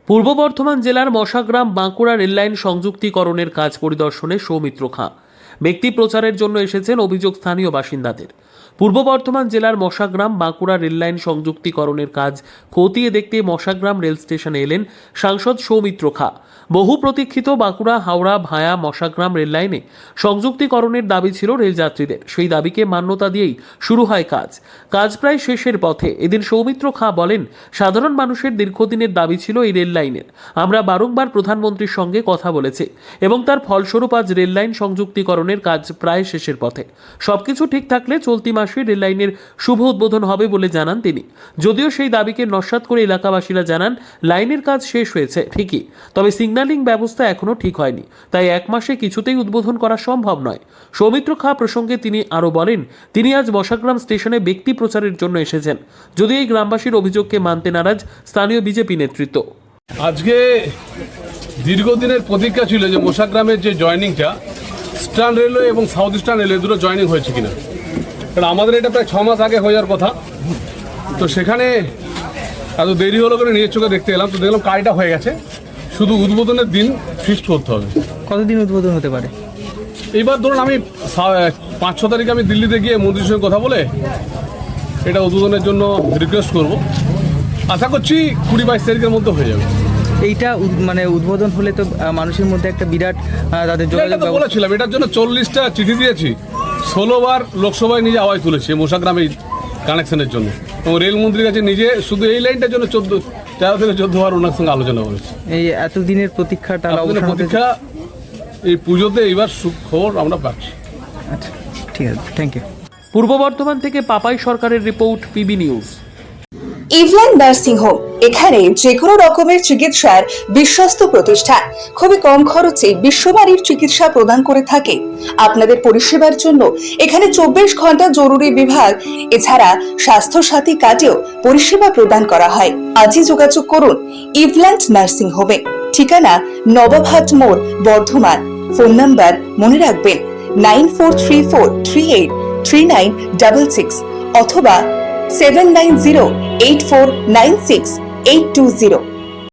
পূর্ব বর্ধমান জেলার মশাগ্রাম বাঁকুড়া রেললাইন সংযুক্তিকরণের কাজ পরিদর্শনে সৌমিত্র খাঁ ব্যক্তি প্রচারের জন্য এসেছেন অভিযোগ স্থানীয় বাসিন্দাদের। পূর্ব বর্ধমান জেলার মশাগ্রাম বাঁকুড়া রেললাইন সংযুক্তিকরণের কাজ খতিয়ে দেখতে মশাগ্রাম রেল স্টেশনে এলেন সাংসদ সৌমিত্র খাঁ। বহু প্রতীক্ষিত বাঁকুড়া হাওড়া ভায়া মশাগ্রাম রেললাইনে সংযুক্তিকরণের দাবি ছিল রেলযাত্রীদের। সেই দাবিকে মান্যতা দিয়েই শুরু হয় কাজ প্রায় শেষের পথে। এদিন সৌমিত্র খাঁ বলেন, সাধারণ মানুষের দীর্ঘদিনের দাবি ছিল এই রেল লাইনের। আমরা বারংবার প্রধানমন্ত্রীর সঙ্গে কথা বলেছি এবং তার ফলস্বরূপ আজ রেল লাইন সংযুক্তিকরণের কাজ প্রায় শেষের পথে। সবকিছু ঠিক থাকলে চলতি মাসে রেল লাইনের শুভ উদ্বোধন হবে বলে জানান তিনি। যদিও সেই দাবিকে নস্যাৎ করে এলাকাবাসীরা জানান, লাইনের কাজ শেষ হয়েছে ঠিকই, তবে সিগন্যালিং ব্যবস্থা এখনো ঠিক হয়নি, তাই এক মাসে কিছুতেই উদ্বোধন করা সম্ভব নয়। সৌমিত্র খাঁ প্রসঙ্গে তিনি আরও বলেন, তিনি আজ মশাগ্রাম স্টেশনে ব্যক্তি প্রচারের জন্য এসেছেন। যদিও এই গ্রামবাসীর অভিযোগকে মানতে নারাজ স্থানীয় বিজেপি নেতৃত্ব। আজকে দীর্ঘদিনের প্রতীক্ষা ছিল যে মশাগ্রামের যে জয়েনিংটা ইস্টার্ন রেলওয়ে এবং সাউথ ইস্টার্ন রেলওয়ে দুটো জয়েনিং হয়েছে কিনা, কারণ আমাদের এটা প্রায় 6 মাস আগে হয়ে যাওয়ার কথা। তো সেখানে এত দেরি হলো করে নিজের চোখে দেখতে এলাম, তো দেখলাম কাজটা হয়ে গেছে, শুধু উদ্বোধনের দিন ফিক্সড করতে হবে। কতদিন উদ্বোধন হতে পারে? এইবার ধরুন আমি 5-6 তারিখে আমি দিল্লিতে গিয়ে মন্ত্রীর সঙ্গে কথা বলে এটা উদ্বোধনের জন্য রিকোয়েস্ট করব। আশা করছি 20-22 তারিখের মধ্যে হয়ে যাবে। এইটা মানে উদ্বোধন হলে তো মানুষের মধ্যে একটা বিরাট তাদের যোগাযোগ বলেছিলাম, এটার জন্য 40টা চিঠি দিয়েছি, 16 বার লোকসভায় নিজে আওয়াজ তুলেছি মশাগ্রামে কানেকশনের জন্য, এবং রেলমন্ত্রীর কাছে নিজে শুধু এই লাইনটার জন্য 13 থেকে 14 বার ওনার সঙ্গে আলোচনা করেছি। এই এতদিনের প্রতীক্ষাটা প্রতীক্ষা এই পুজোতে এইবার সুখবর আমরা পাচ্ছি। আচ্ছা, ঠিক আছে, থ্যাংক ইউ। পূর্ব বর্ধমান থেকে পাপাই সরকারের রিপোর্ট, পিবি নিউজ। ইভল্যান্ড নার্সিং হোম, এখানে যে কোনো রকমের চিকিৎসার বিশ্বস্ত প্রতিষ্ঠান, খুবই কম খরচে বিশ্বমানের চিকিৎসা প্রদান করে থাকে। আপনাদের পরিষেবার জন্য এখানে 24 ঘন্টা জরুরি বিভাগ, এছাড়া স্বাস্থ্য সাথী কার্ডেও পরিষেবা প্রদান করা হয়। আজই যোগাযোগ করুন ইভল্যান্ড নার্সিং হোমে। ঠিকানা নবাবহাট মোড়, বর্ধমান। ফোন নাম্বার মনে রাখবেন 9434383966 অথবা 7908496820।